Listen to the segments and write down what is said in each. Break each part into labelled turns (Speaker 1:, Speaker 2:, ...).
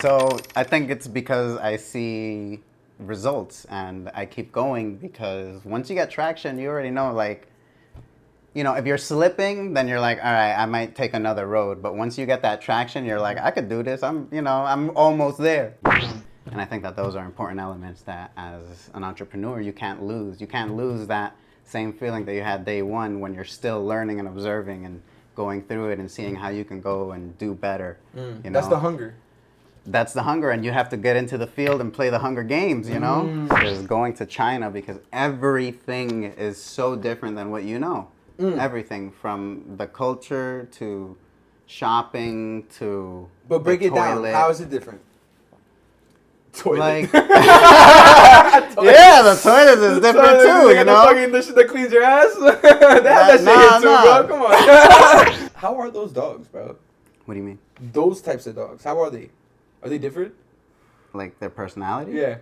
Speaker 1: So I think it's because I see results and I keep going, because once you get traction, you already know, like, if you're slipping, then you're like, all right, I might take another road. But once you get that traction, you're like, I could do this. I'm almost there. And I think that those are important elements that as an entrepreneur, you can't lose. You can't lose that same feeling that you had day one when you're still learning and observing and going through it and seeing how you can go and do better.
Speaker 2: That's the hunger.
Speaker 1: That's the hunger, and you have to get into the field and play the Hunger Games, There's going to China because everything is so different than what you know. Everything from the culture to shopping to
Speaker 2: But break
Speaker 1: the
Speaker 2: it down.
Speaker 1: toilet.
Speaker 2: How is it different? Toilet.
Speaker 1: Like, yeah, the toilet is different too,
Speaker 2: The shit that cleans your ass? They have that shit here too, bro. Come on. How are those dogs, bro?
Speaker 1: What do you mean?
Speaker 2: Those types of dogs. How are they? Are they different?
Speaker 1: Like their personality?
Speaker 2: Yeah.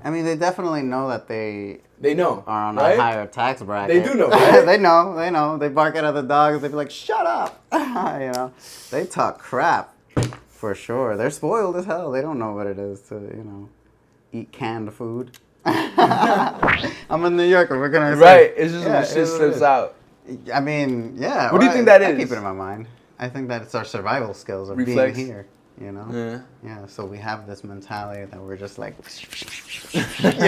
Speaker 1: I mean, they definitely know that they
Speaker 2: know
Speaker 1: are on
Speaker 2: right?
Speaker 1: a higher tax bracket.
Speaker 2: They do know, right?
Speaker 1: They know. They bark at other dogs. They be like, shut up. They talk crap for sure. They're spoiled as hell. They don't know what it is to, eat canned food. I'm a New Yorker. We're going to say.
Speaker 2: Right. It's just when shit slips out.
Speaker 1: I mean, yeah.
Speaker 2: What do you think that is?
Speaker 1: I keep it in my mind. I think that it's our survival skills of
Speaker 2: Reflex.
Speaker 1: being here.
Speaker 2: Yeah.
Speaker 1: Yeah, so we have this mentality that we're just like, we're dodging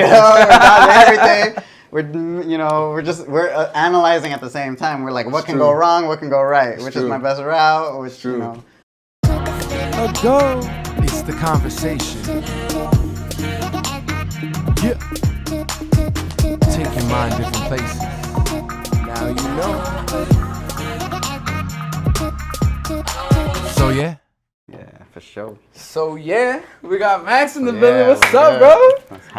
Speaker 1: everything. We're analyzing at the same time. We're like, what can go wrong? What can go right? Which is my best route? Which,
Speaker 3: Let's go. It's the conversation. Yeah. Take your mind different places. Now you know. So yeah.
Speaker 1: Yeah, for sure.
Speaker 2: So yeah, we got Max in the building. What's up, bro?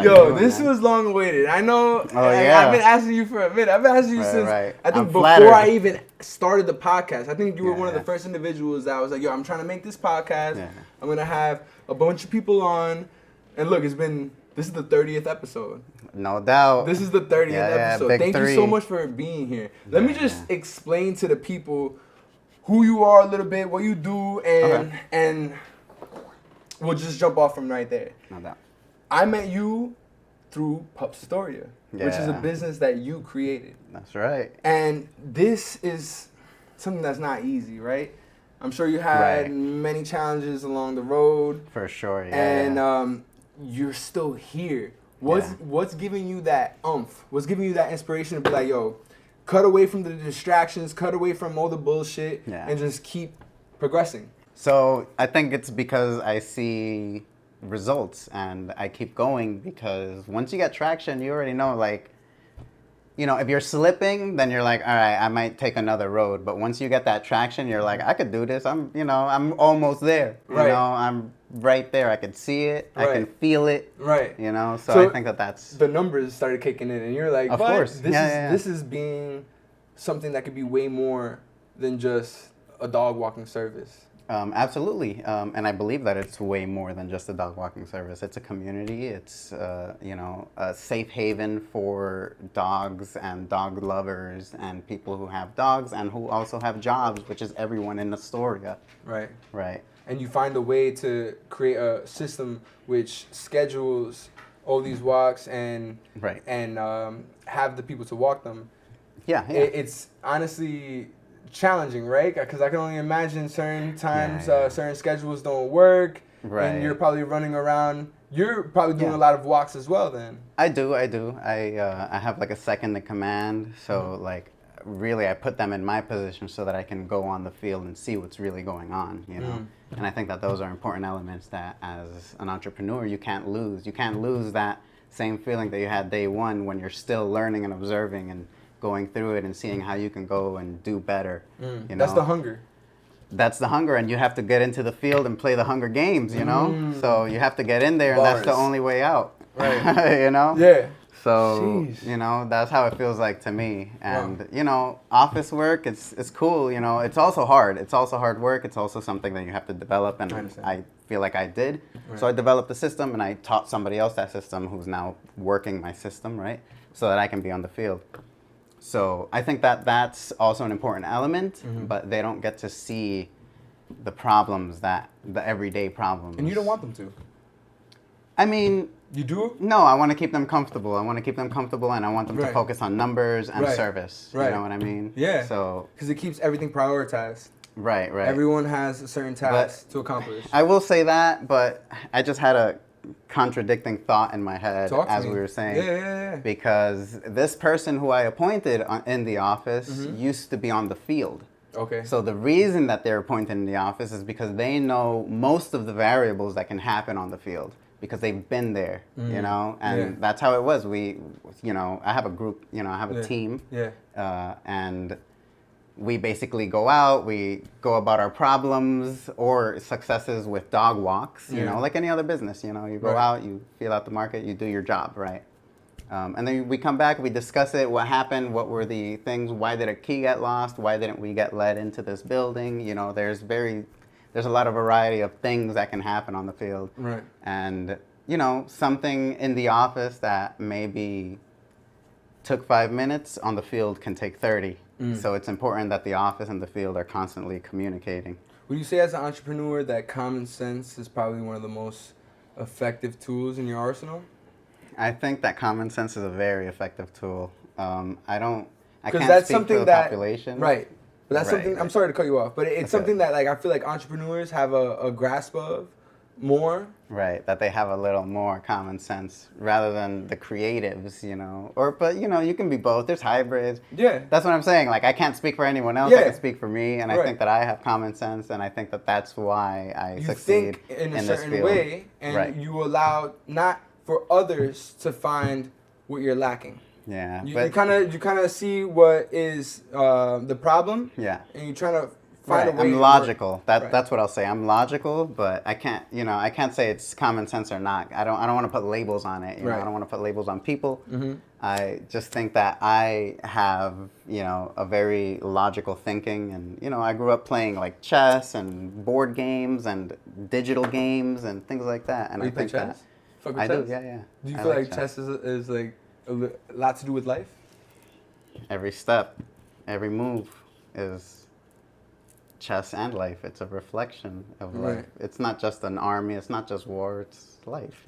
Speaker 2: Yo, this was long awaited. I know. I've been asking you for a minute. I've been asking you since I think before I even started the podcast. I think you were one of the first individuals that was like, yo, I'm trying to make this podcast. Yeah. I'm gonna have a bunch of people on, and look, this is the 30th episode.
Speaker 1: No doubt.
Speaker 2: This is the 30th episode. Thank you so much for being here. Let me just explain to the people who you are a little bit, what you do, and we'll just jump off from right there.
Speaker 1: No doubt.
Speaker 2: I met you through Pupstoria, which is a business that you created.
Speaker 1: That's right.
Speaker 2: And this is something that's not easy, right? I'm sure you had many challenges along the road.
Speaker 1: For sure, yeah.
Speaker 2: And you're still here. What's giving you that oomph? What's giving you that inspiration to be like, yo, cut away from the distractions, cut away from all the bullshit, and just keep progressing?
Speaker 1: So I think it's because I see results and I keep going, because once you get traction, you already know, like, if you're slipping, then you're like, all right, I might take another road. But once you get that traction, you're like, I could do this. I'm almost there. I'm right there. I can see it. I can feel it.
Speaker 2: Right.
Speaker 1: So I think that's
Speaker 2: the numbers started kicking in, and you're like,
Speaker 1: of course,
Speaker 2: this is being something that could be way more than just a dog walking service.
Speaker 1: Absolutely, and I believe that it's way more than just a dog walking service. It's a community. It's a safe haven for dogs and dog lovers and people who have dogs and who also have jobs, which is everyone in Astoria.
Speaker 2: Right.
Speaker 1: Right.
Speaker 2: And you find a way to create a system which schedules all these walks and have the people to walk them. Yeah. It's honestly challenging, right? Because I can only imagine certain times, certain schedules don't work, and you're probably running around. You're probably doing a lot of walks as well, then. I do. I have like a second in command, so like really I put them in my position so that I can go on the field and see what's really going on, And I think that those are important elements that as an entrepreneur you can't lose. You can't lose that same feeling that you had day one when you're still learning and observing and going through it and seeing how you can go and do better. That's the hunger. That's the hunger, and you have to get into the field and play the Hunger Games, So you have to get in there, and that's the only way out. Right. Yeah. So, that's how it feels like to me. And, office work, it's cool, it's also hard. It's also hard work. It's also something that you have to develop, and I feel like I did. Right. So I developed a system, and I taught somebody else that system who's now working my system, right? So that I can be on the field. So I think that that's also an important element, but they don't get to see
Speaker 1: the problems, the everyday problems.
Speaker 2: And you don't want them to.
Speaker 1: I mean,
Speaker 2: you do?
Speaker 1: No, I want to keep them comfortable. And I want them to focus on numbers and service. You know what I mean?
Speaker 2: Yeah.
Speaker 1: So
Speaker 2: because it keeps everything prioritized.
Speaker 1: Right.
Speaker 2: Everyone has a certain task to accomplish.
Speaker 1: I will say that, but I just had a contradicting thought in my head as we were saying.
Speaker 2: Yeah.
Speaker 1: Because this person who I appointed in the office used to be on the field.
Speaker 2: Okay.
Speaker 1: So the reason that they're appointed in the office is because they know most of the variables that can happen on the field because they've been there, you know, and that's how it was. I have a group, I have a team, and we basically go out, we go about our problems or successes with dog walks, you know, like any other business, you go out, you feel out the market, you do your job, right? And then we come back, we discuss it, what happened, what were the things, why did a key get lost, why didn't we get led into this building, there's a lot of variety of things that can happen on the field.
Speaker 2: Right.
Speaker 1: And, something in the office that maybe took 5 minutes on the field can take 30. So it's important that the office and the field are constantly communicating.
Speaker 2: Would you say as an entrepreneur that common sense is probably one of the most effective tools in your arsenal?
Speaker 1: I think that common sense is a very effective tool. I can't
Speaker 2: that's
Speaker 1: speak
Speaker 2: something
Speaker 1: for the
Speaker 2: that,
Speaker 1: population.
Speaker 2: Right. But that's something, I'm sorry to cut you off, but it's something that I feel like entrepreneurs have a grasp of more.
Speaker 1: Right, that they have a little more common sense rather than the creatives, But you can be both. There's hybrids.
Speaker 2: Yeah.
Speaker 1: That's what I'm saying. Like, I can't speak for anyone else. I can speak for me, and I think that I have common sense, and I think that that's why I succeed
Speaker 2: think in a
Speaker 1: this
Speaker 2: certain
Speaker 1: field.
Speaker 2: way, and you allow not for others to find what you're lacking.
Speaker 1: Yeah.
Speaker 2: You kind of see what is the problem.
Speaker 1: Yeah.
Speaker 2: And you're trying to find a way.
Speaker 1: I'm logical. That's what I'll say. I'm logical, but I can't say it's common sense or not. I don't want to put labels on it. I don't want to put labels on people. I just think that I have, a very logical thinking, and I grew up playing like chess and board games and digital games and things like that. And I think
Speaker 2: chess?
Speaker 1: that I do. Yeah.
Speaker 2: Do you feel like chess is like a lot to do with life?
Speaker 1: Every step, every move is chess and life. It's a reflection of life. It's not just an army. It's not just war. It's life,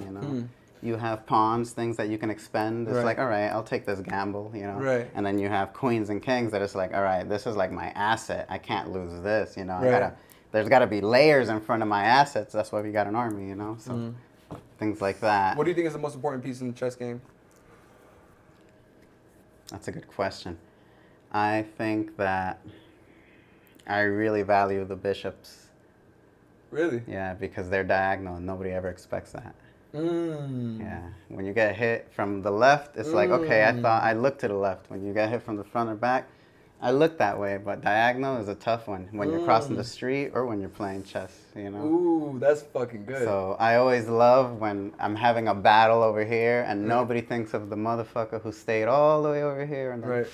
Speaker 1: You have pawns, things that you can expend. It's like, all right, I'll take this gamble,
Speaker 2: Right.
Speaker 1: And then you have queens and kings that it's like, all right, this is like my asset. I can't lose this, There's got to be layers in front of my assets. That's why we got an army, So things like that.
Speaker 2: What do you think is the most important piece in the chess game?
Speaker 1: That's a good question. I think that I really value the bishops.
Speaker 2: Really?
Speaker 1: Yeah, because they're diagonal and nobody ever expects that. Yeah. When you get hit from the left, it's like, okay, I thought I looked to the left. When you get hit from the front or back, I look that way. But diagonal is a tough one when you're crossing the street or when you're playing chess,
Speaker 2: Ooh, that's fucking good.
Speaker 1: So I always love when I'm having a battle over here and nobody thinks of the motherfucker who stayed all the way over here. And then,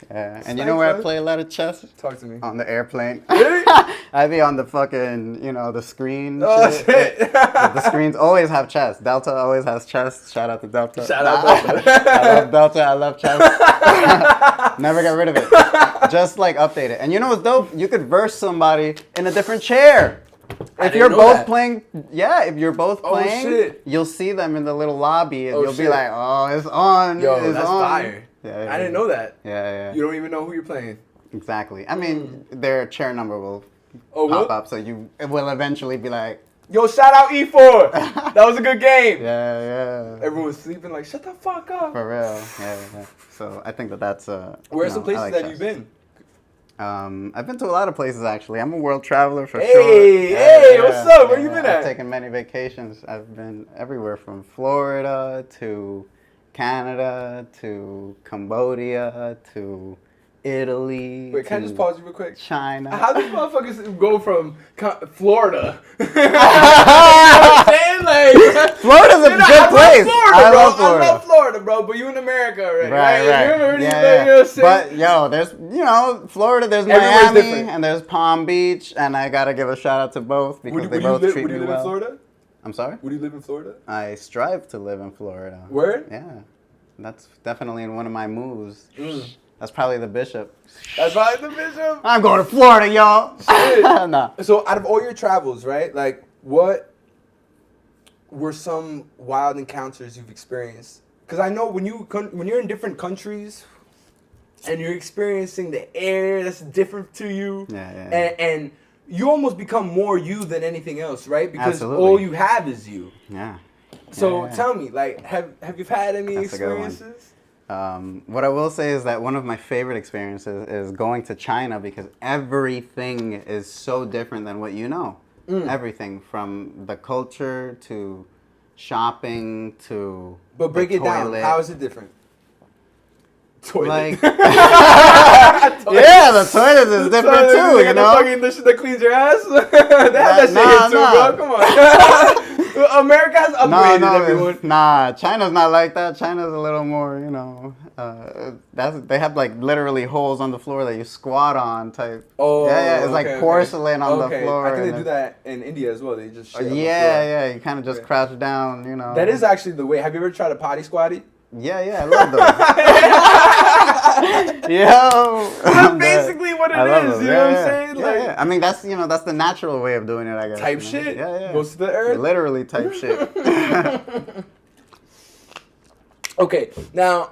Speaker 1: yeah. And you know where I play a lot of chess?
Speaker 2: Talk to me.
Speaker 1: On the airplane.
Speaker 2: Really?
Speaker 1: I be on the fucking, the screen.
Speaker 2: Oh, shit.
Speaker 1: The screens always have chess. Delta always has chess. Shout out to Delta.
Speaker 2: Shout out Delta.
Speaker 1: I love Delta. I love chess. Never get rid of it. Just like update it. And you know what's dope? You could verse somebody in a different chair. If you're both playing, if you're both playing, you'll see them in the little lobby and you'll be like, oh, it's on.
Speaker 2: Yo,
Speaker 1: it's
Speaker 2: that's
Speaker 1: on.
Speaker 2: fire. I didn't know that.
Speaker 1: Yeah.
Speaker 2: You don't even know who you're playing.
Speaker 1: Exactly. I mean, their chair number will pop up, so it will eventually be like,
Speaker 2: yo, shout out E4. That was a good game.
Speaker 1: Yeah.
Speaker 2: Everyone was sleeping like, shut the fuck up.
Speaker 1: For real. Yeah. So I think that's
Speaker 2: Where are some places that you've been?
Speaker 1: I've been to a lot of places, actually. I'm a world traveler for sure.
Speaker 2: Hey, what's up? Where you been at?
Speaker 1: I've taken many vacations. I've been everywhere from Florida to Canada to Cambodia to Italy.
Speaker 2: Wait, can I just pause you real quick?
Speaker 1: China.
Speaker 2: How do motherfuckers go from Florida? You know what I'm saying? Like,
Speaker 1: Florida's a good place.
Speaker 2: I love Florida, bro. But you in America already, right?
Speaker 1: Yeah. But yo, there's Florida. There's Miami and there's Palm Beach, and I gotta give a shout out to both because they both treat me well.
Speaker 2: Would you live in Florida?
Speaker 1: I'm sorry?
Speaker 2: Would you live in Florida?
Speaker 1: I strive to live in Florida.
Speaker 2: Where?
Speaker 1: Yeah. That's definitely in one of my moves. That's probably the bishop.
Speaker 2: That's probably the bishop.
Speaker 1: I'm going to Florida, y'all.
Speaker 2: Nah. So out of all your travels, right? Like, what were some wild encounters you've experienced? Because I know when you're in different countries and you're experiencing the air that's different to you, and you almost become more you than anything else, right? Because all you have is you.
Speaker 1: Yeah.
Speaker 2: So tell me, like, have you had any experiences?
Speaker 1: What I will say is that one of my favorite experiences is going to China because everything is so different than what you know. Everything from the culture to shopping to
Speaker 2: But break it down. How is it different? Toilet.
Speaker 1: Like, yeah, the toilet is different too. You know,
Speaker 2: the shit that cleans your ass. They have that shit here too, bro. Come on. America has upgraded everyone.
Speaker 1: Nah, China's not like that. China's a little more, you know. They have like literally holes on the floor that you squat on type.
Speaker 2: Oh,
Speaker 1: yeah, it's like porcelain on the floor.
Speaker 2: I think they do that in India as well. They just shit on the floor.
Speaker 1: Yeah, you kind of just crouch down, you know.
Speaker 2: That is actually the way. Have you ever tried a potty squatty?
Speaker 1: Yeah, I love those. Yo,
Speaker 2: that's basically what it is. You know what I'm saying?
Speaker 1: Yeah. I mean, that's the natural way of doing it, I guess.
Speaker 2: Type shit.
Speaker 1: Yeah.
Speaker 2: Goes to the earth.
Speaker 1: Literally type shit.
Speaker 2: Okay, now,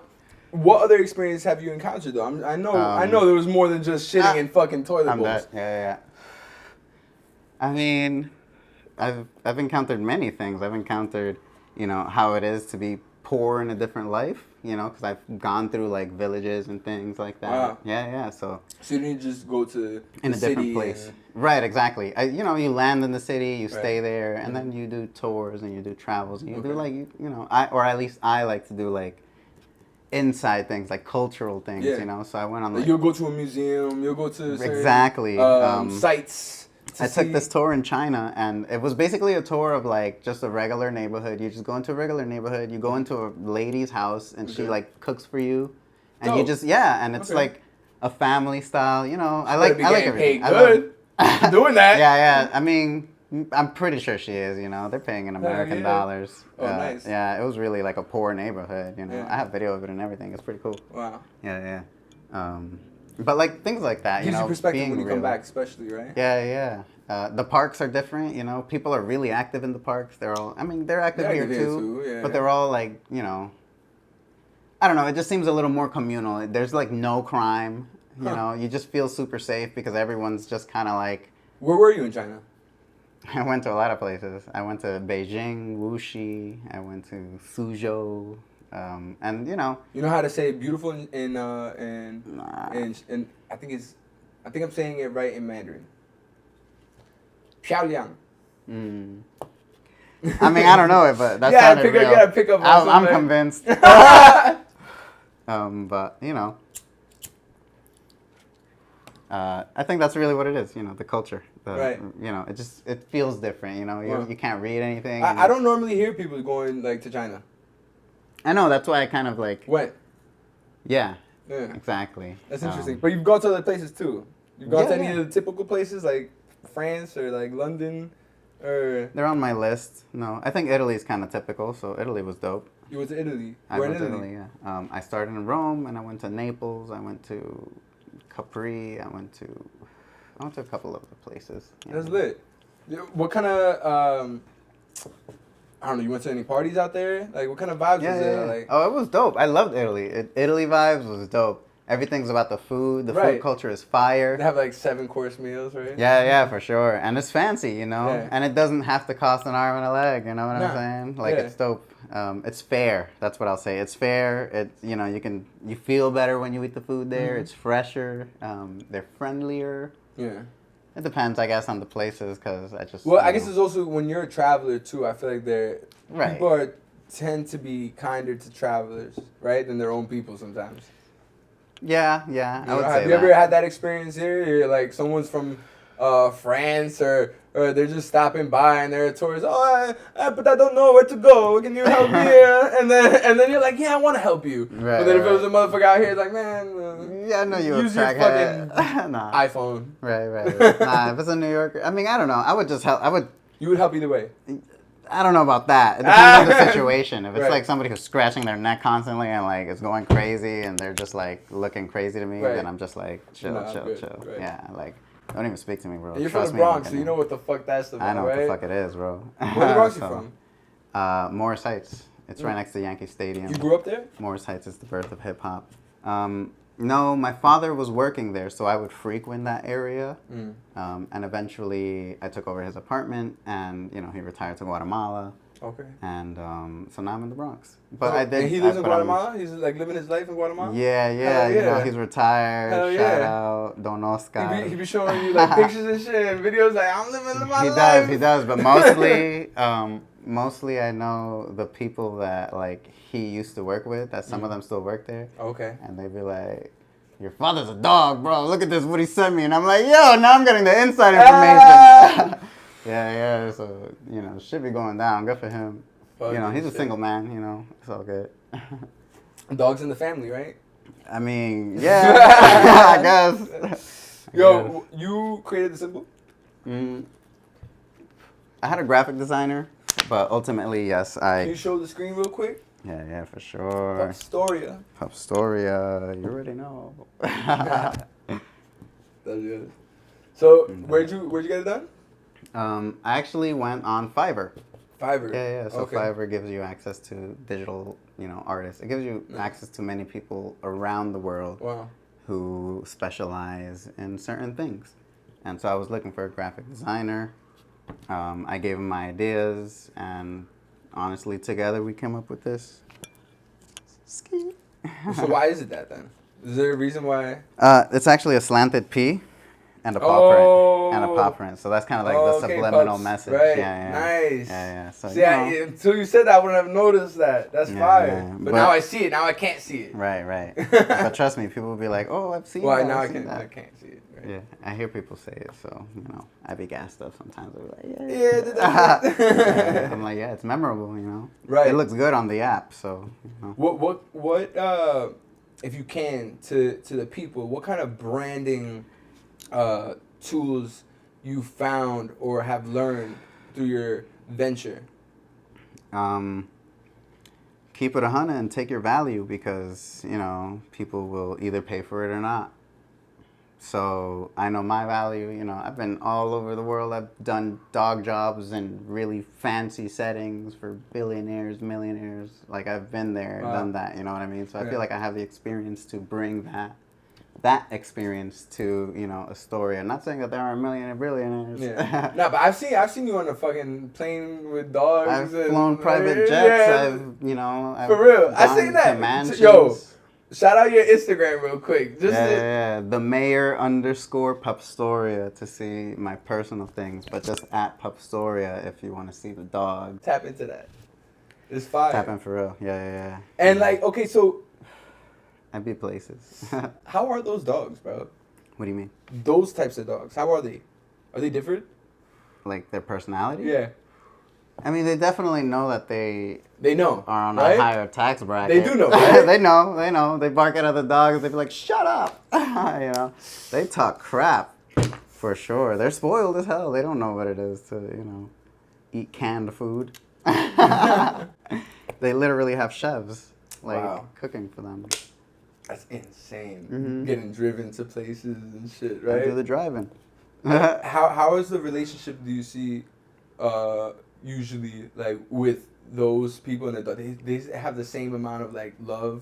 Speaker 2: what other experience have you encountered though? I know there was more than just shitting in fucking toilet bowls.
Speaker 1: Yeah. I mean, I've encountered many things. I've encountered, you know, how it is to be poor in a different life, you know, because I've gone through like villages and things like that.
Speaker 2: Wow.
Speaker 1: Yeah. So
Speaker 2: you didn't just go to
Speaker 1: in a different place, right? Exactly. You know, you land in the city, you stay there, and then you do tours and you do travels and you do like you know, or at least I like to do like inside things, like cultural things, you know. So I went on. Like,
Speaker 2: you'll go to a museum. You'll go to
Speaker 1: certain,
Speaker 2: sites.
Speaker 1: I took this tour in China, and it was basically a tour of like just a regular neighborhood. You just go into a regular neighborhood. You go into a lady's house, and she like cooks for you, and you just and it's like a family style. You know, I like everything.
Speaker 2: Good. Doing that.
Speaker 1: Yeah. I mean, I'm pretty sure she is. You know, they're paying in American dollars.
Speaker 2: Oh, nice.
Speaker 1: Yeah, it was really like a poor neighborhood. You know, I have video of it and everything. It's pretty cool.
Speaker 2: Wow.
Speaker 1: Yeah. But like things like that,
Speaker 2: gives
Speaker 1: you know,
Speaker 2: you perspective when you
Speaker 1: real.
Speaker 2: come back, especially, right?
Speaker 1: Yeah. The parks are different, you know. People are really active in the parks. They're active here too, but they're all like, you know, I don't know. It just seems a little more communal. There's like no crime, you know. You just feel super safe because everyone's just kind of like.
Speaker 2: Where were you in China?
Speaker 1: I went to a lot of places. I went to Beijing, Wuxi. I went to Suzhou. And you know
Speaker 2: how to say beautiful in I think I'm saying it right in Mandarin. Piaoliang.
Speaker 1: I mean, I don't know it, but that sounded real.
Speaker 2: You gotta pick up on
Speaker 1: I'm convinced. But you know, I think that's really what it is. You know, the culture.
Speaker 2: Right.
Speaker 1: You know, it feels different. You know, you can't read anything.
Speaker 2: I don't normally hear people going like to China.
Speaker 1: I know, that's why I kind of like...
Speaker 2: Went.
Speaker 1: Yeah, exactly.
Speaker 2: That's interesting. But you've gone to other places too. You've gone to any of the typical places like France or like London or...
Speaker 1: They're on my list. No, I think Italy's kind of typical, so Italy was dope.
Speaker 2: You went to Italy?
Speaker 1: I went to Italy, yeah. I started in Rome and I went to Naples. I went to Capri. I went to a couple of the places.
Speaker 2: That's lit. What kind of... I don't know, you went to any parties out there? Like, what kind of vibes was it? Like,
Speaker 1: oh, it was dope. I loved Italy. Italy vibes was dope. Everything's about the food. The food culture is fire.
Speaker 2: They have like 7-course meals, right?
Speaker 1: Yeah, for sure. And it's fancy, you know?
Speaker 2: Yeah.
Speaker 1: And it doesn't have to cost an arm and a leg, you know what I'm saying? Like, it's dope. It's fair. That's what I'll say. It's fair. You know, you feel better when you eat the food there. Mm-hmm. It's fresher. They're friendlier.
Speaker 2: Yeah.
Speaker 1: It depends, I guess, on the places, because I just...
Speaker 2: Well, I guess it's also, when you're a traveler, too, I feel like people tend to be kinder to travelers, right, than their own people sometimes.
Speaker 1: Yeah, I would say that.
Speaker 2: Have you ever had that experience here? You're like, someone's from France or they're just stopping by and they're a tourist. Oh, but I don't know where to go. Can you help me here? And then you're like, yeah, I want to help you.
Speaker 1: Right,
Speaker 2: but then if it was a motherfucker out here, like, man,
Speaker 1: I know you
Speaker 2: use your fucking iPhone.
Speaker 1: Right. Nah, if it's a New Yorker, I mean, I don't know. I would just help.
Speaker 2: You would help either way.
Speaker 1: I don't know about that. It depends on the situation. If it's like somebody who's scratching their neck constantly and like it's going crazy and they're just like looking crazy to me, then I'm just like chill. Right. Yeah, like don't even speak to me, bro.
Speaker 2: And you're from the Bronx, so you know what the fuck that's about,
Speaker 1: I know what the fuck it is, bro.
Speaker 2: Where the Bronx you from?
Speaker 1: Morris Heights. It's right next to Yankee Stadium.
Speaker 2: You grew up there?
Speaker 1: Morris Heights is the birth of hip hop. No, my father was working there, so I would frequent that area. And eventually, I took over his apartment, and he retired to Guatemala.
Speaker 2: Okay.
Speaker 1: And so now I'm in the Bronx. But
Speaker 2: And he lives in Guatemala? He's like living his life in Guatemala?
Speaker 1: Yeah. He's retired. Shout out Don Oscar.
Speaker 2: He be showing you like pictures and shit and videos like I'm living my life.
Speaker 1: He does. But mostly, mostly I know the people that like he used to work with. That some of them still work there.
Speaker 2: Okay.
Speaker 1: And they'd be like, "Your father's a dog, bro. Look at this. What he sent me." And I'm like, "Yo, now I'm getting the inside information." Yeah. So should be going down. Good for him. He's a single man. It's all good.
Speaker 2: Dogs in the family, right?
Speaker 1: I mean, yeah, I guess.
Speaker 2: Yo, you created the symbol?
Speaker 1: I had a graphic designer, but ultimately, yes,
Speaker 2: Can you show the screen real quick?
Speaker 1: Yeah, for sure.
Speaker 2: Pupstoria.
Speaker 1: You already know.
Speaker 2: That's good. So, where'd you get it done?
Speaker 1: I actually went on Fiverr.
Speaker 2: Fiverr.
Speaker 1: Yeah. So Fiverr gives you access to digital, artists. It gives you access to many people around the world who specialize in certain things. And so I was looking for a graphic designer. I gave him my ideas, and honestly, together we came up with this.
Speaker 2: So why is it that then? Is there a reason why?
Speaker 1: It's actually a slanted P. And a paw print. So that's kind of like the subliminal message.
Speaker 2: Right.
Speaker 1: Yeah.
Speaker 2: Nice.
Speaker 1: Yeah. So,
Speaker 2: until you said that, I wouldn't have noticed that. That's fire. Yeah. But now I see it. Now I can't see it.
Speaker 1: Right. But trust me, people will be like, "Oh, I've seen that."
Speaker 2: Well, now I can't see it. Right?
Speaker 1: Yeah, I hear people say it. So I be gassed up sometimes. I'll be like,
Speaker 2: Yeah.
Speaker 1: I'm like, yeah, it's memorable.
Speaker 2: Right.
Speaker 1: It looks good on the app. So.
Speaker 2: What? If you can to the people, what kind of branding tools you found or have learned through your venture?
Speaker 1: Keep it 100 and take your value, because people will either pay for it or not. So I know my value. I've been all over the world. I've done dog jobs in really fancy settings for billionaires, millionaires. Like I've been there, done that. You know what I mean? So I feel like I have the experience to bring that experience to a story. I'm not saying that there are billionaires.
Speaker 2: Yeah. No, but I've seen you on a fucking plane with dogs.
Speaker 1: I've flown private jets. I've
Speaker 2: for real. I seen that. Yo, shout out your Instagram real quick.
Speaker 1: The mayor _Pupstoria to see my personal things, but just at Pupstoria if you want to see the dog.
Speaker 2: Tap into that. It's fire.
Speaker 1: Tap in for real. Yeah.
Speaker 2: And okay, so.
Speaker 1: I'd be places.
Speaker 2: How are those dogs, bro?
Speaker 1: What do you mean?
Speaker 2: Those types of dogs. How are they? Are they different?
Speaker 1: Like their personality?
Speaker 2: Yeah.
Speaker 1: I mean, they definitely know that they
Speaker 2: know
Speaker 1: are on a higher tax bracket.
Speaker 2: They do know, right?
Speaker 1: They know. They bark at other dogs. They be like, "Shut up!" They talk crap, for sure. They're spoiled as hell. They don't know what it is to eat canned food. They literally have chefs cooking for them.
Speaker 2: That's insane. Mm-hmm. Getting driven to places and shit, right?
Speaker 1: I do the driving.
Speaker 2: How is the relationship do you see usually with those people and they have the same amount of love,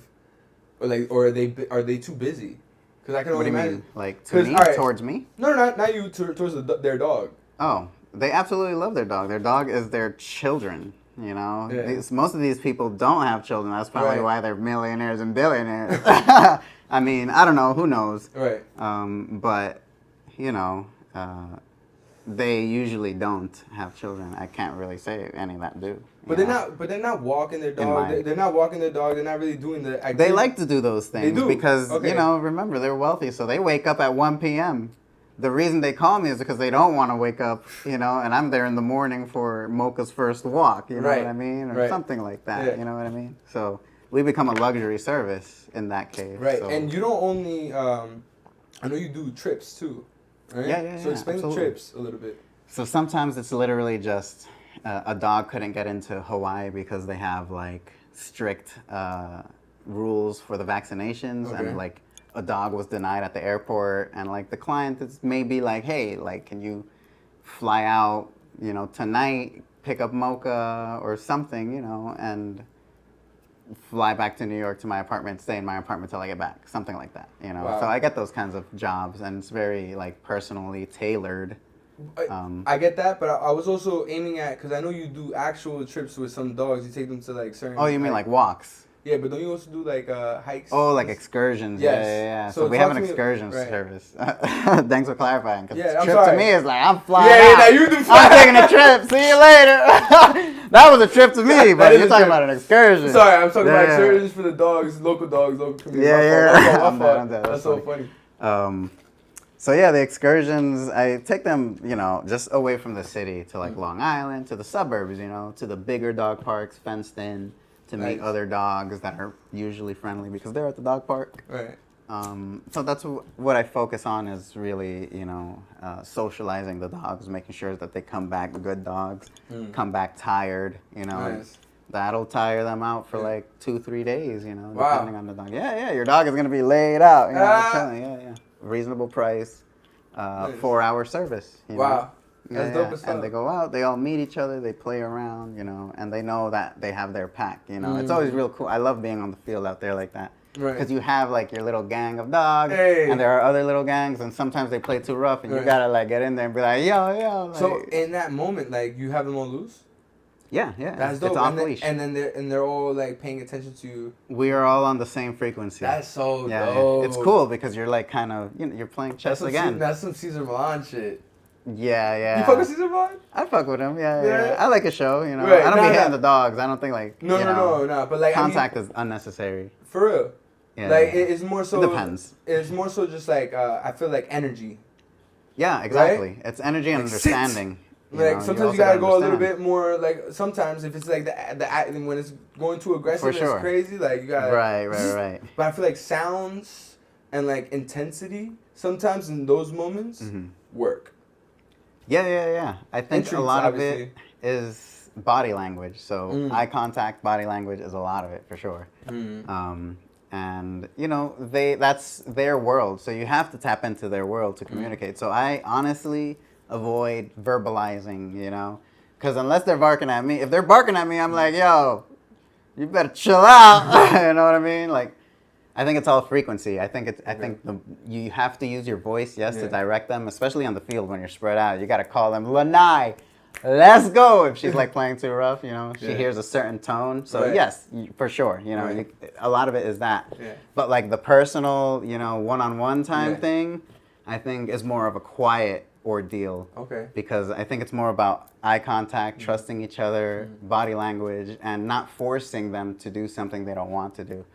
Speaker 2: or are they too busy? Because I can only imagine.
Speaker 1: Towards me?
Speaker 2: No, not you. Towards their dog.
Speaker 1: Oh, they absolutely love their dog. Their dog is their children. Most of these people don't have children. That's probably why they're millionaires and billionaires. I mean, I don't know. Who knows?
Speaker 2: Right.
Speaker 1: But they usually don't have children. I can't really say any of that do.
Speaker 2: But they're not walking their dog. They're not walking their dog. They're not really doing the activity.
Speaker 1: They like to do those things.
Speaker 2: They do.
Speaker 1: Because remember, they're wealthy, so they wake up at 1 p.m. The reason they call me is because they don't want to wake up, and I'm there in the morning for Mocha's first walk, you know what I mean? Or something like that, you know what I mean? So we become a luxury service in that case.
Speaker 2: Right,
Speaker 1: so.
Speaker 2: And you don't only, I know you do trips too, right?
Speaker 1: Yeah.
Speaker 2: So explain the trips a little bit.
Speaker 1: So sometimes it's literally just, a dog couldn't get into Hawaii because they have like strict rules for the vaccinations, and like a dog was denied at the airport, and like the client is maybe like, hey, like, can you fly out, you know, tonight, pick up Mocha or something, you know, and fly back to New York to my apartment, stay in my apartment till I get back, something like that, you know. Wow. So I get those kinds of jobs, and it's very like personally tailored.
Speaker 2: I get that, but I was also aiming at, because I know you do actual trips with some dogs. You take them to like certain.
Speaker 1: Oh, you mean like walks?
Speaker 2: Yeah, but don't you also do like hikes?
Speaker 1: Oh, like excursions. Yes. Yeah. So we have an excursion service. Thanks for clarifying. Because trip to me is like, I'm flying out.
Speaker 2: Yeah, you do fly.
Speaker 1: I'm taking a trip. See you later. That was a trip to me, but you're talking about an excursion.
Speaker 2: Sorry, I'm talking about excursions for the dogs, local community. That's so funny.
Speaker 1: So yeah, the excursions, I take them, you know, just away from the city to like Long Island, to the suburbs, you know, to the bigger dog parks, fenced in, to meet other dogs that are usually friendly because they're at the dog park.
Speaker 2: Right.
Speaker 1: So that's what I focus on, is really, you know, socializing the dogs, making sure that they come back good dogs, come back tired, you know.
Speaker 2: Nice.
Speaker 1: That'll tire them out for like 2-3 days, you know, depending on the dog. Yeah, your dog is going to be laid out, you know, yeah. Reasonable price, 4-hour service. You know?
Speaker 2: That's dope as fuck.
Speaker 1: And they go out, they all meet each other, they play around, you know, and they know that they have their pack, you know. It's always real cool. I love being on the field out there like that. Because you have like your little gang of dogs, and there are other little gangs, and sometimes they play too rough, and you gotta like get in there and be like, yo. Like,
Speaker 2: so in that moment, like, you have them on loose?
Speaker 1: Yeah.
Speaker 2: That's dope.
Speaker 1: It's off leash.
Speaker 2: And then they're all like paying attention to you.
Speaker 1: We are all on the same frequency.
Speaker 2: That's so dope.
Speaker 1: Yeah. It's cool because you're like kind of, you know, you're playing chess again.
Speaker 2: That's some Cesar Millan shit.
Speaker 1: Yeah.
Speaker 2: You fuck with Cesar Millan?
Speaker 1: I fuck with him, yeah. I like a show, you know. Right. I don't be hitting the dogs. I don't think like,
Speaker 2: No. But like,
Speaker 1: contact is unnecessary.
Speaker 2: For real.
Speaker 1: Yeah.
Speaker 2: Like, it's more so.
Speaker 1: It depends.
Speaker 2: It's more so just like, I feel like energy.
Speaker 1: Yeah, exactly.
Speaker 2: Right?
Speaker 1: It's energy and understanding.
Speaker 2: Like, sometimes you gotta go a little bit more, like, sometimes if it's like the when it's going too aggressive, it's crazy, like, you gotta.
Speaker 1: Right.
Speaker 2: But I feel like sounds and like intensity, sometimes in those moments, work.
Speaker 1: Yeah. I think a lot of it is body language. So eye contact, body language is a lot of it for sure. And you know, that's their world, so you have to tap into their world to communicate. So I honestly avoid verbalizing, you know, because unless they're barking at me, if they're barking at me, I'm like, yo, you better chill out. You know what I mean? Like, I think it's all frequency. I think you have to use your voice, to direct them, especially on the field when you're spread out. You got to call them, Lanai, let's go. If she's like playing too rough, you know, she hears a certain tone. So yes, for sure, you know, a lot of it is that. But like the personal, you know, one-on-one time thing, I think is more of a quiet ordeal.
Speaker 2: Okay.
Speaker 1: Because I think it's more about eye contact, trusting each other, body language, and not forcing them to do something they don't want to do.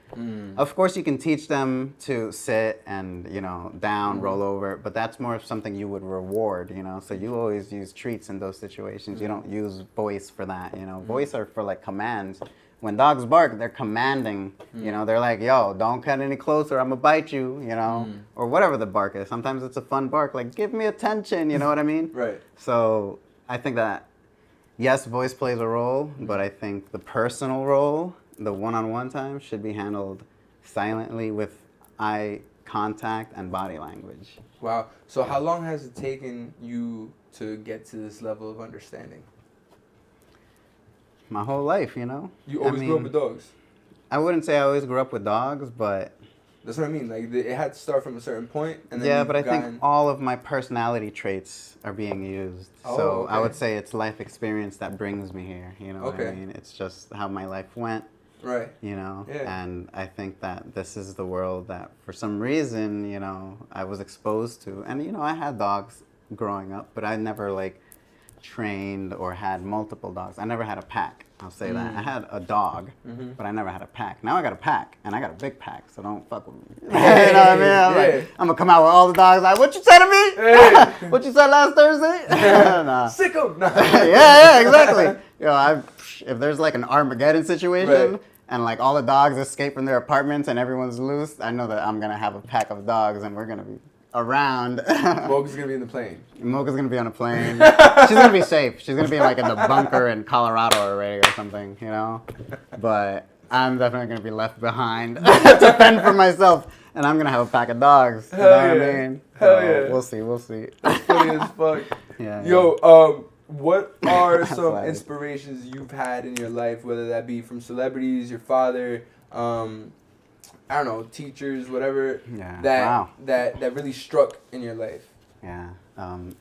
Speaker 1: Of course, you can teach them to sit and, you know, down, roll over, but that's more of something you would reward, you know. So you always use treats in those situations. You don't use voice for that, you know. Voice are for like commands. When dogs bark, they're commanding, you know, they're like, yo, don't cut any closer, I'm gonna bite you, you know, or whatever the bark is. Sometimes it's a fun bark, like, give me attention, you know what I mean?
Speaker 2: Right.
Speaker 1: So I think that, yes, voice plays a role, but I think the personal role, the one-on-one time, should be handled silently with eye contact and body language.
Speaker 2: Wow. So how long has it taken you to get to this level of understanding?
Speaker 1: My whole life, you know.
Speaker 2: You always grew up with dogs?
Speaker 1: I wouldn't say I always grew up with dogs, but...
Speaker 2: That's what I mean. Like, it had to start from a certain point, and then
Speaker 1: but I think all of my personality traits are being used. So I would say it's life experience that brings me here, you know what I mean? It's just how my life went.
Speaker 2: Right.
Speaker 1: You know, and I think that this is the world that, for some reason, you know, I was exposed to. And, you know, I had dogs growing up, but I never, like, trained or had multiple dogs. I never had a pack, I'll say that. I had a dog, but I never had a pack. Now I got a pack, and I got a big pack, so don't fuck with me. You know what I mean? I'm gonna come out with all the dogs like, what you say to me? What you said last Thursday? Nah.
Speaker 2: Sicko!
Speaker 1: Yeah, exactly. You know, if there's like an Armageddon situation, and like all the dogs escape from their apartments and everyone's loose, I know that I'm gonna have a pack of dogs and we're gonna be around.
Speaker 2: Mocha's gonna be in the plane.
Speaker 1: Mocha's gonna be on a plane. She's gonna be safe. She's gonna be like in the bunker in Colorado already or something, you know. But I'm definitely gonna be left behind to fend for myself, and I'm gonna have a pack of dogs. You know what I mean?
Speaker 2: Hell
Speaker 1: so
Speaker 2: yeah.
Speaker 1: We'll see. We'll see.
Speaker 2: That's funny as fuck.
Speaker 1: Yeah.
Speaker 2: Yo, what are some
Speaker 1: funny.
Speaker 2: inspirations you've had in your life, whether that be from celebrities, your father, I don't know, teachers, whatever, that really struck in your life?
Speaker 1: Yeah.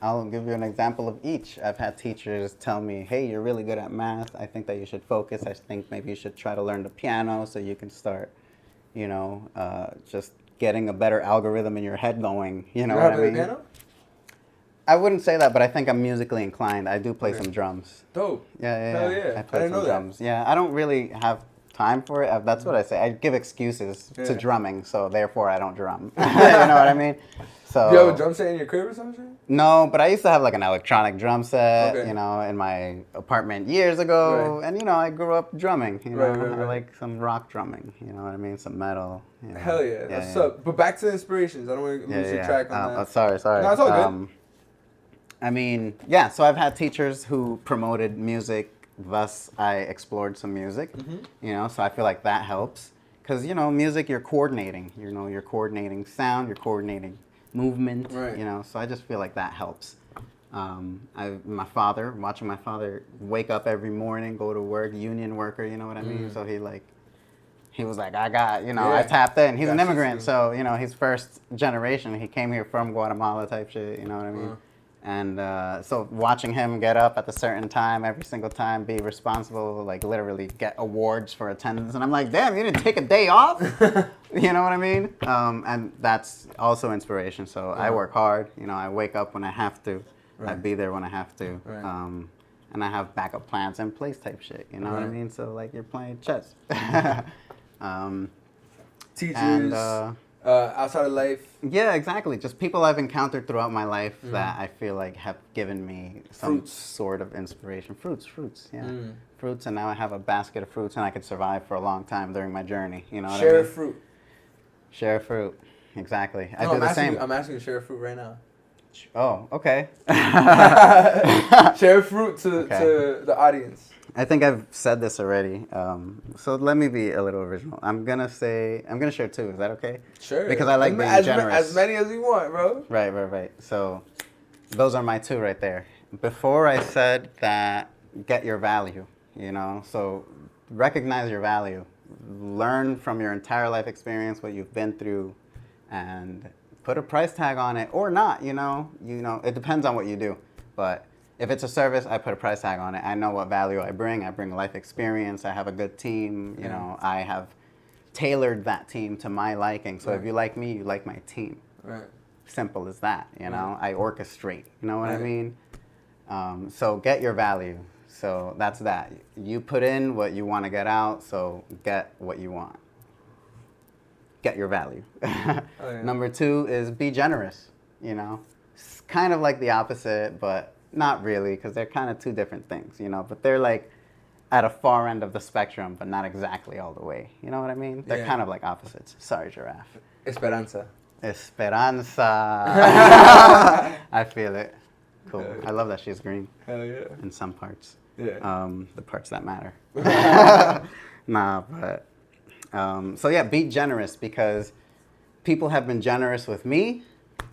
Speaker 1: I'll give you an example of each. I've had teachers tell me, hey, you're really good at math. I think that you should focus. I think maybe you should try to learn the piano so you can start, you know, just getting a better algorithm in your head going. You know what I mean? Piano? I wouldn't say that, but I think I'm musically inclined. I do play some drums.
Speaker 2: Dope.
Speaker 1: Yeah.
Speaker 2: Hell yeah.
Speaker 1: I play some drums. Yeah, I don't really have time for it. That's what I say. I give excuses to drumming, so therefore I don't drum. You know what I mean? So,
Speaker 2: do you have a drum set in your crib or something?
Speaker 1: No, but I used to have like an electronic drum set, you know, in my apartment years ago. Right. And, you know, I grew up drumming. You know, I like some rock drumming, you know what I mean? Some metal. You know.
Speaker 2: Hell yeah. That's up. But back to the inspirations. I don't want to lose your track on that.
Speaker 1: Sorry.
Speaker 2: No, it's all good.
Speaker 1: I mean, yeah, so I've had teachers who promoted music, thus I explored some music, you know, so I feel like that helps. Because, you know, music, you're coordinating, you know, you're coordinating sound, you're coordinating movement, you know, so I just feel like that helps. Watching my father wake up every morning, go to work, union worker, you know what I mean? So he was like, I got, you know, I tapped in. He's an immigrant, so, you know, he's first generation. He came here from Guatemala type shit, you know what I mean? And so watching him get up at a certain time every single time, be responsible, like literally get awards for attendance. And I'm like, damn, you didn't take a day off? You know what I mean? And that's also inspiration. So I work hard. You know, I wake up when I have to. I be there when I have to. And I have backup plans in place type shit. You know what I mean? So like you're playing chess.
Speaker 2: Teachers. And, outside of life?
Speaker 1: Yeah, exactly. Just people I've encountered throughout my life that I feel like have given me some sort of inspiration. Fruits, yeah. Fruits, and now I have a basket of fruits, and I could survive for a long time during my journey. You know what I mean?
Speaker 2: Share a fruit.
Speaker 1: Share a fruit. Exactly. I do the same.
Speaker 2: I'm asking you to share a fruit right now.
Speaker 1: Oh, okay.
Speaker 2: Share a fruit to the audience.
Speaker 1: I think I've said this already, so let me be a little original. I'm gonna share two. Is that okay?
Speaker 2: Sure.
Speaker 1: Because I like being generous.
Speaker 2: As many as you want, bro.
Speaker 1: Right. So, those are my two right there. Before I said that, get your value. You know, so recognize your value. Learn from your entire life experience what you've been through, and put a price tag on it or not. You know, it depends on what you do, but. If it's a service, I put a price tag on it. I know what value I bring. I bring life experience. I have a good team. You know, I have tailored that team to my liking. So if you like me, you like my team. Right. Simple as that. You know, I orchestrate. You know what I mean? So get your value. So that's that. You put in what you want to get out. So get what you want. Get your value. Number two is be generous. You know, it's kind of like the opposite, but. Not really, because they're kind of two different things, you know, but they're like at a far end of the spectrum, but not exactly all the way. You know what I mean? They're kind of like opposites. Sorry, Giraffe.
Speaker 2: Esperanza.
Speaker 1: I feel it. Cool. I love that she's green.
Speaker 2: Hell yeah.
Speaker 1: In some parts.
Speaker 2: Yeah.
Speaker 1: The parts that matter. Nah, but... so yeah, be generous, because people have been generous with me.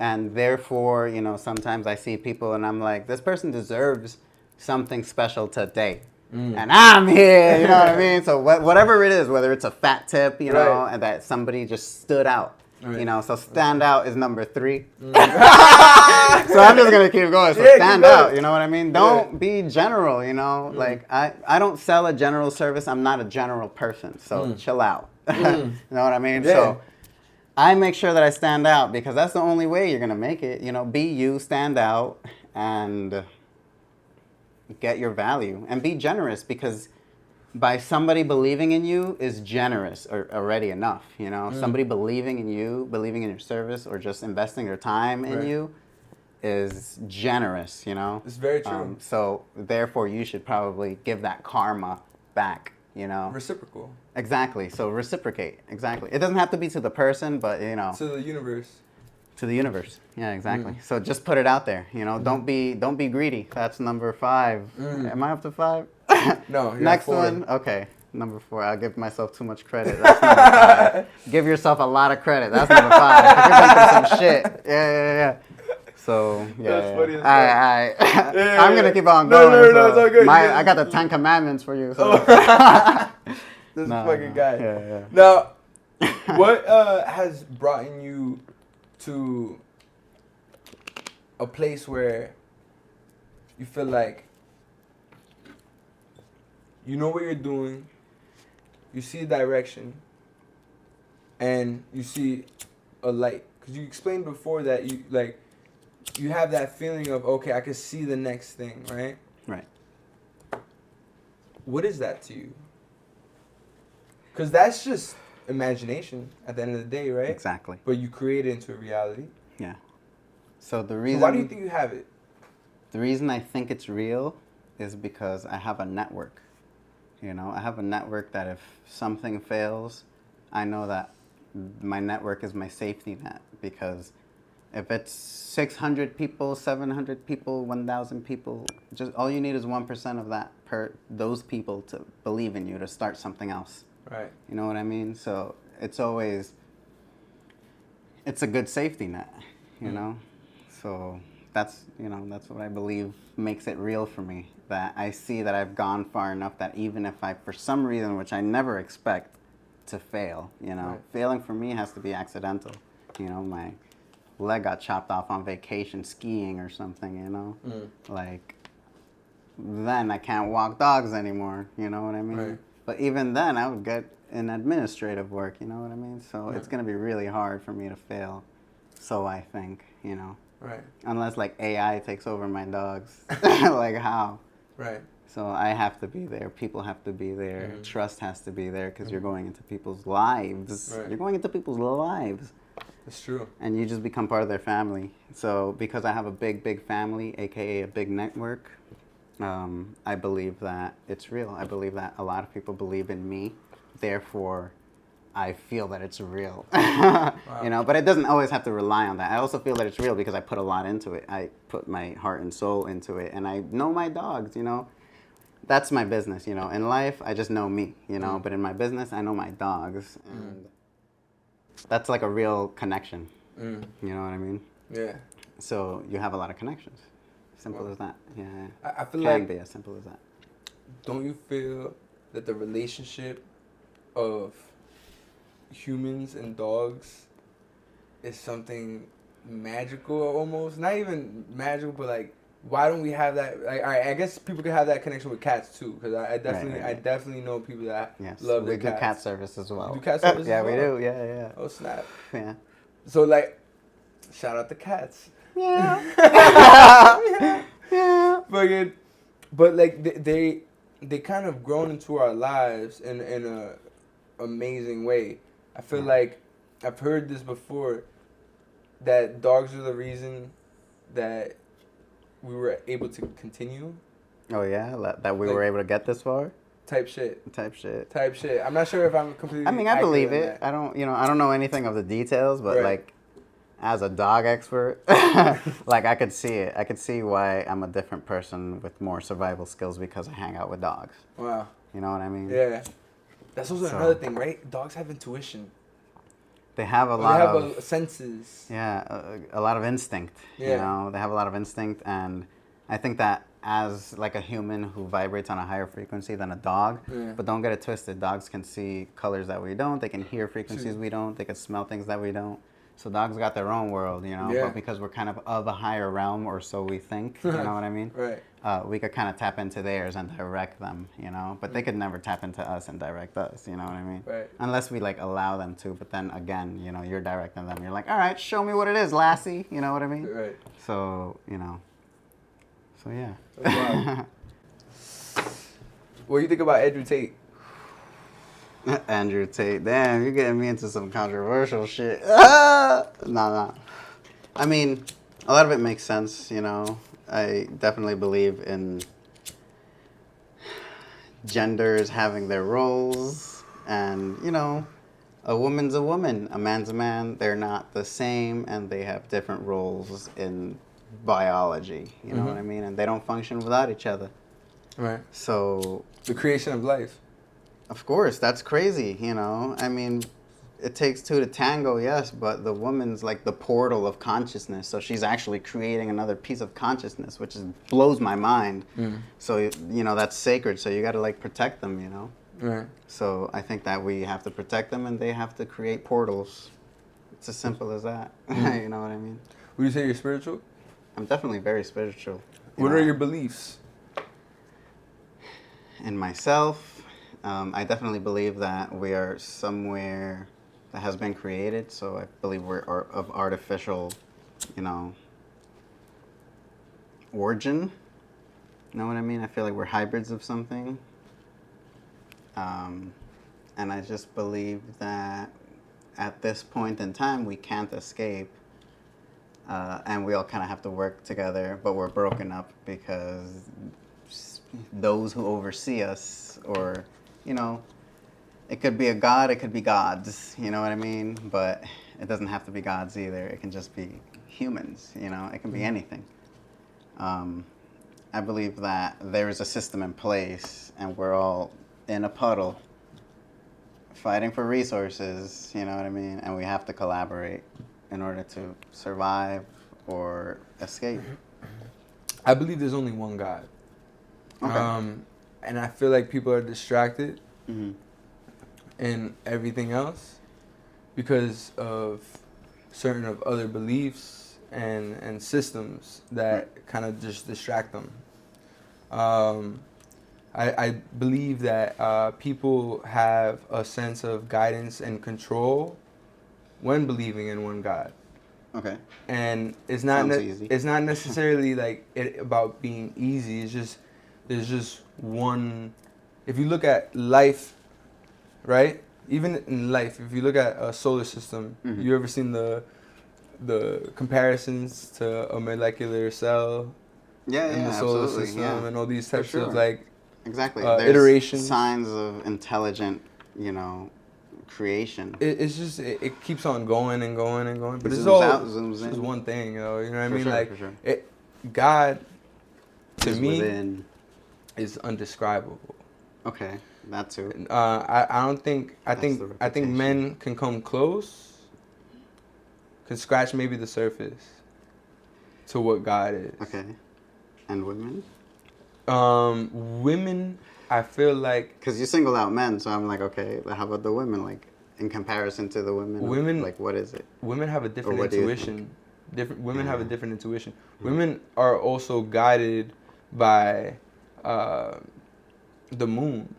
Speaker 1: And therefore, you know, sometimes I see people and I'm like, this person deserves something special today. And I'm here, you know what I mean? So whatever it is, whether it's a fat tip, you know, and that somebody just stood out, you know, so stand out is number 3. So I'm just going to keep going. So stand out, you know what I mean? Don't be general, you know? Like, I don't sell a general service. I'm not a general person. So chill out. You know what I mean? So I make sure that I stand out, because that's the only way you're going to make it. You know, be you, stand out, and get your value. And be generous, because by somebody believing in you is generous or already enough. You know, somebody believing in you, believing in your service, or just investing their time in you is generous, you know.
Speaker 2: It's very true.
Speaker 1: So therefore, you should probably give that karma back. You know,
Speaker 2: reciprocal.
Speaker 1: Exactly. So reciprocate. Exactly. It doesn't have to be to the person, but you know,
Speaker 2: to the universe.
Speaker 1: To the universe. Yeah, exactly. So just put it out there. You know, don't be greedy. That's number 5. Am I up to 5?
Speaker 2: No. You're
Speaker 1: Next
Speaker 2: 4.
Speaker 1: one. Okay. Number 4. I'll give myself too much credit. That's number 5. Give yourself a lot of credit. That's number 5. You've been through some shit. Yeah. So
Speaker 2: That's funny as
Speaker 1: fuck. I'm gonna keep on going.
Speaker 2: No, it's all good.
Speaker 1: I got the 10 Commandments for you. So.
Speaker 2: This fucking guy.
Speaker 1: Yeah.
Speaker 2: Now, what has brought you to a place where you feel like you know what you're doing, you see direction, and you see a light? Because you explained before that you have that feeling of, okay, I can see the next thing, right?
Speaker 1: Right.
Speaker 2: What is that to you? Because that's just imagination at the end of the day, right?
Speaker 1: Exactly.
Speaker 2: But you create it into a reality.
Speaker 1: Yeah. So the reason.
Speaker 2: So why do you think you have it?
Speaker 1: The reason I think it's real is because I have a network. You know, I have a network that if something fails, I know that my network is my safety net. Because if it's 600 people, 700 people, 1,000 people, just all you need is 1% of those people to believe in you to start something else.
Speaker 2: Right.
Speaker 1: You know what I mean? So it's a good safety net, you know? So that's what I believe makes it real for me. That I see that I've gone far enough that even if I, for some reason, which I never expect to fail, you know,
Speaker 2: right.
Speaker 1: Failing for me has to be accidental. You know, my leg got chopped off on vacation skiing or something, you know? Like, then I can't walk dogs anymore, you know what I mean?
Speaker 2: Right.
Speaker 1: But even then, I would get in administrative work, you know what I mean? So it's going to be really hard for me to fail, so I think, you know?
Speaker 2: Right.
Speaker 1: Unless, like, AI takes over my dogs. Like, how?
Speaker 2: Right.
Speaker 1: So I have to be there. People have to be there. Trust has to be there because you're going into people's lives.
Speaker 2: Right.
Speaker 1: You're going into people's lives.
Speaker 2: That's true.
Speaker 1: And you just become part of their family. So because I have a big family, a.k.a. a big network, I believe that it's real. I believe that a lot of people believe in me. Therefore, I feel that it's real.
Speaker 2: Wow.
Speaker 1: You know, but it doesn't always have to rely on that. I also feel that it's real because I put a lot into it. I put my heart and soul into it. And I know my dogs, you know. That's my business, you know. In life, I just know me, you know. But in my business, I know my dogs. And that's like a real connection. You know what I mean?
Speaker 2: Yeah.
Speaker 1: So you have a lot of connections. Simple as that. Yeah.
Speaker 2: I feel
Speaker 1: Can
Speaker 2: like
Speaker 1: be as simple as that.
Speaker 2: Don't you feel that the relationship of humans and dogs is something magical almost? Not even magical, but like, why don't we have that? Like, all right, I guess people can have that connection with cats too, because I definitely know people that love their cats.
Speaker 1: We do cat service as well.
Speaker 2: You do cat service
Speaker 1: yeah,
Speaker 2: as well?
Speaker 1: we do. Yeah.
Speaker 2: Oh, snap.
Speaker 1: Yeah.
Speaker 2: So, like, shout out the cats.
Speaker 1: Yeah.
Speaker 2: Yeah. But like, they kind of grown into our lives in a amazing way. I feel like I've heard this before, that dogs are the reason that we were able to continue.
Speaker 1: Oh yeah, that we were able to get this far.
Speaker 2: Type shit. I'm not sure if I'm completely.
Speaker 1: I mean, I believe it. I don't know anything of the details, but like, as a dog expert, like I could see it. I could see why I'm a different person with more survival skills because I hang out with dogs.
Speaker 2: Wow.
Speaker 1: You know what I mean?
Speaker 2: Yeah. That's also another thing, right? Dogs have intuition.
Speaker 1: They have a lot of
Speaker 2: senses.
Speaker 1: Yeah, a lot of instinct.
Speaker 2: Yeah.
Speaker 1: You know, they have a lot of instinct, and I think that as like a human who vibrates on a higher frequency than a dog, but don't get it twisted. Dogs can see colors that we don't. They can hear frequencies we don't. They can smell things that we don't. So dogs got their own world, you know.
Speaker 2: Yeah.
Speaker 1: But because we're kind of a higher realm, or so we think, you know what I mean?
Speaker 2: Right.
Speaker 1: We could kind of tap into theirs and direct them, you know. But they could never tap into us and direct us, you know what I mean?
Speaker 2: Right.
Speaker 1: Unless we like allow them to. But then again, you know, you're directing them. You're like, all right, show me what it is, lassie. You know what I mean?
Speaker 2: Right.
Speaker 1: So you know. So yeah.
Speaker 2: Wow. What do you think about Andrew Tate?
Speaker 1: Andrew Tate. Damn, you're getting me into some controversial shit. Nah. I mean, a lot of it makes sense, you know. I definitely believe in genders having their roles and, you know, a woman's a woman, a man's a man. They're not the same, and they have different roles in biology. You know what I mean? And they don't function without each other.
Speaker 2: Right.
Speaker 1: So
Speaker 2: the creation of life.
Speaker 1: Of course, that's crazy. You know, I mean, it takes two to tango, yes, but the woman's like the portal of consciousness. So she's actually creating another piece of consciousness, which blows my mind. So, you know, that's sacred. So you got to like protect them, you know?
Speaker 2: Right.
Speaker 1: So I think that we have to protect them and they have to create portals. It's as simple as that. You know what I mean?
Speaker 2: Would you say you're spiritual?
Speaker 1: I'm definitely very spiritual.
Speaker 2: What are your beliefs?
Speaker 1: In myself, I definitely believe that we are somewhere that has been created. So I believe we're of artificial, you know, origin. You know what I mean? I feel like we're hybrids of something. And I just believe that at this point in time, we can't escape. And we all kind of have to work together, but we're broken up because those who oversee us, or, you know, it could be a god, it could be gods, you know what I mean? But it doesn't have to be gods either. It can just be humans, you know? It can be anything. I believe that there is a system in place, and we're all in a puddle fighting for resources, you know what I mean? And we have to collaborate in order to survive or escape.
Speaker 2: I believe there's only one God. Okay. And I feel like people are distracted in everything else because of certain of other beliefs and systems that kind of just distract them. I believe that people have a sense of guidance and control when believing in one God.
Speaker 1: Okay.
Speaker 2: And it's not it's not necessarily like about being easy. It's just there's just one. If you look at life, right? Even in life, if you look at a solar system, you ever seen the comparisons to a molecular cell? In the solar system and all these types of like iterations.
Speaker 1: Signs of intelligent, you know, creation.
Speaker 2: It's just it keeps on going and going and going, but it's just one thing, you know what I mean? Like God to me is undescribable.
Speaker 1: Okay, that too.
Speaker 2: I think men can come close, can scratch maybe the surface to what God is.
Speaker 1: Okay. And women?
Speaker 2: Women, I feel like...
Speaker 1: Because you single out men, so I'm like, okay, how about the women? Like, in comparison to the women?
Speaker 2: Women,
Speaker 1: like, what is it?
Speaker 2: Women have a different intuition. Women have a different intuition. Women are also guided by the moon.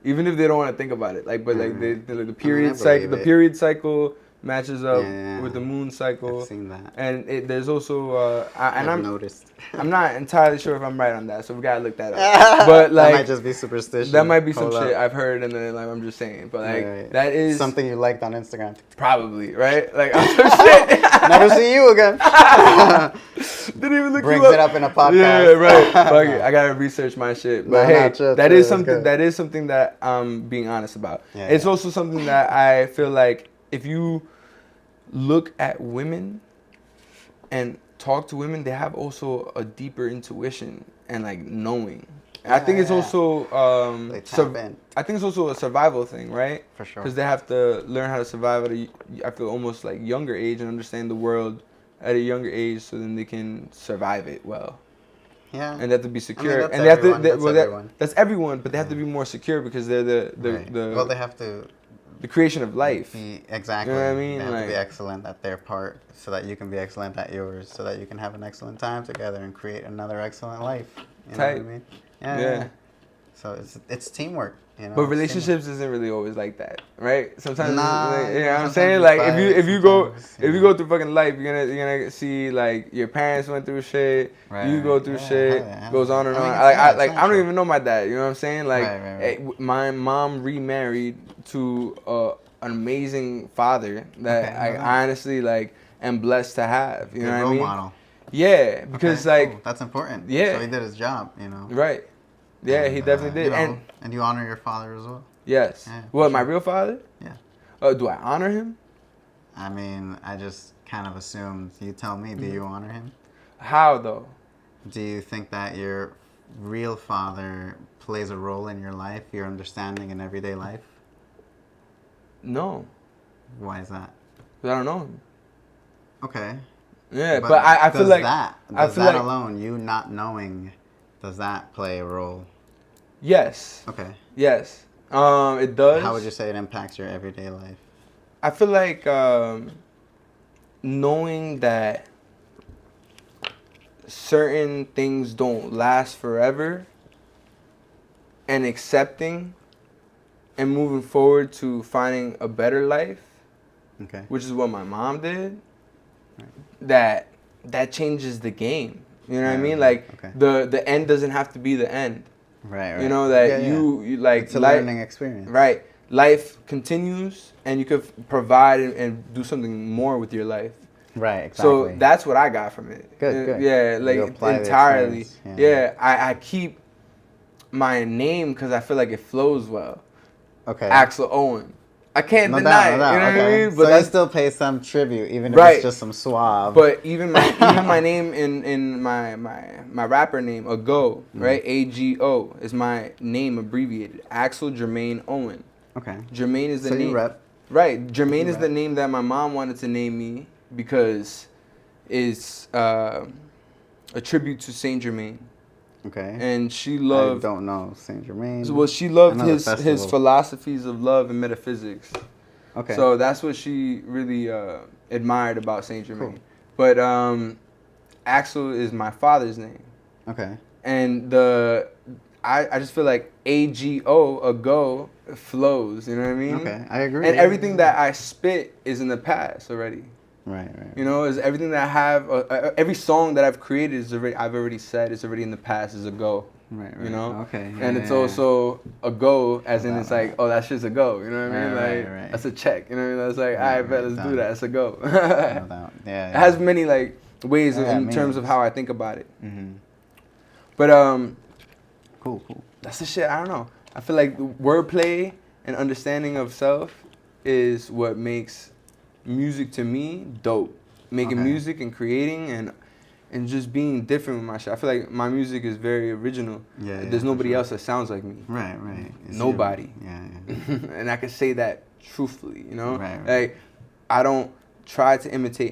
Speaker 2: Even if they don't want to think about it. Like, but like the period cycle, the period cycle matches up with the moon cycle.
Speaker 1: I've seen that.
Speaker 2: And there's also I've
Speaker 1: noticed.
Speaker 2: I'm not entirely sure if I'm right on that, so we gotta look that up. But like
Speaker 1: that might just be superstition.
Speaker 2: That might be some shit I've heard, and then like I'm just saying. But like that is
Speaker 1: something you liked on Instagram.
Speaker 2: Probably, right? Like I'm some shit.
Speaker 1: Never see you again.
Speaker 2: Didn't even look
Speaker 1: Brings
Speaker 2: you up.
Speaker 1: It up in a podcast.
Speaker 2: Yeah, right. Fuck it. I gotta research my shit. But that is something that I'm being honest about. It's also something that I feel like if you look at women and talk to women, they have also a deeper intuition and like knowing. I think it's also I think it's also a survival thing, right?
Speaker 1: For sure.
Speaker 2: Because they have to learn how to survive at I feel almost like younger age and understand the world at a younger age, so then they can survive it well.
Speaker 1: Yeah.
Speaker 2: And they have to be secure.
Speaker 1: And they have to
Speaker 2: that's everyone, but they have to be more secure because they're
Speaker 1: well, they have to.
Speaker 2: The creation of life.
Speaker 1: Exactly.
Speaker 2: You know what I mean?
Speaker 1: They have to be excellent at their part so that you can be excellent at yours, so that you can have an excellent time together and create another excellent life. You know what I mean? Yeah. So it's teamwork. You know,
Speaker 2: but relationships isn't really always like that, right? Sometimes, you know what I'm
Speaker 1: sometimes
Speaker 2: saying? Like if you go through fucking life, you're gonna see like your parents went through shit, you go through shit, goes on and on. I don't even know my dad. You know what I'm saying? Like my mom remarried to an amazing father that I honestly like am blessed to have. You know what I mean?
Speaker 1: Model.
Speaker 2: Yeah, because
Speaker 1: that's important.
Speaker 2: Yeah,
Speaker 1: so he did his job. You know.
Speaker 2: Right. Yeah, he definitely did.
Speaker 1: You know, and you honor your father as well.
Speaker 2: Yes. Yeah, what, my real father?
Speaker 1: Yeah.
Speaker 2: Do I honor him?
Speaker 1: I mean, I just kind of assumed. You tell me, do you honor him?
Speaker 2: How, though?
Speaker 1: Do you think that your real father plays a role in your life, your understanding in everyday life?
Speaker 2: No.
Speaker 1: Why is that?
Speaker 2: Because I don't know him.
Speaker 1: Okay.
Speaker 2: Yeah, but I feel like...
Speaker 1: Does that alone, you not knowing, does that play a role?
Speaker 2: Yes.
Speaker 1: Okay.
Speaker 2: Yes. It does.
Speaker 1: How would you say it impacts your everyday life?
Speaker 2: I feel like knowing that certain things don't last forever and accepting and moving forward to finding a better life,
Speaker 1: okay,
Speaker 2: which is what my mom did, right. that changes the game. You know what I mean? Like, the end doesn't have to be the end.
Speaker 1: Right.
Speaker 2: You know, that you like...
Speaker 1: It's a learning experience.
Speaker 2: Right. Life continues, and you could provide and do something more with your life.
Speaker 1: Right, exactly.
Speaker 2: So that's what I got from it.
Speaker 1: Good.
Speaker 2: Yeah, like entirely. Yeah, I keep my name because I feel like it flows well.
Speaker 1: Okay.
Speaker 2: Axel Owen. I can't deny it. You know what I mean?
Speaker 1: But so you still pay some tribute, even if it's just some suave.
Speaker 2: But even my name in my rapper name, Ago, right? AGO is my name abbreviated. Axel Jermaine Owen.
Speaker 1: Okay.
Speaker 2: Jermaine is the name.
Speaker 1: So you rep.
Speaker 2: Right. Jermaine is the name that my mom wanted to name me because it's a tribute to Saint Germain.
Speaker 1: Okay.
Speaker 2: And she loved...
Speaker 1: I don't know Saint Germain.
Speaker 2: Well, she loved his philosophies of love and metaphysics.
Speaker 1: Okay.
Speaker 2: So that's what she really admired about Saint Germain.
Speaker 1: Cool.
Speaker 2: But Axel is my father's name.
Speaker 1: Okay.
Speaker 2: And I just feel like AGO, Ago, flows. You know what I mean?
Speaker 1: Okay, I agree.
Speaker 2: And everything that I spit is in the past already.
Speaker 1: Right.
Speaker 2: You know, is everything that I have, every song that I've created is already, I've already said, it's already in the past, is a go.
Speaker 1: Right.
Speaker 2: You know?
Speaker 1: Okay. Yeah,
Speaker 2: and it's also a go, as in it's like, oh, that shit's a go. You know what I mean?
Speaker 1: Right.
Speaker 2: That's a check. You know what I mean? That's like, all right, bet, let's do that. It's a go.
Speaker 1: No doubt. Yeah.
Speaker 2: It has many like ways in terms of how I think about it.
Speaker 1: Mm-hmm.
Speaker 2: But
Speaker 1: cool.
Speaker 2: That's the shit. I don't know. I feel like wordplay and understanding of self is what makes music to me dope. Making music and creating and just being different with my shit. I feel like my music is very original.
Speaker 1: Yeah.
Speaker 2: There's nobody else that sounds like me.
Speaker 1: Right. It's
Speaker 2: Nobody.
Speaker 1: Yeah.
Speaker 2: And I can say that truthfully, you know?
Speaker 1: Right.
Speaker 2: Like, I don't try to imitate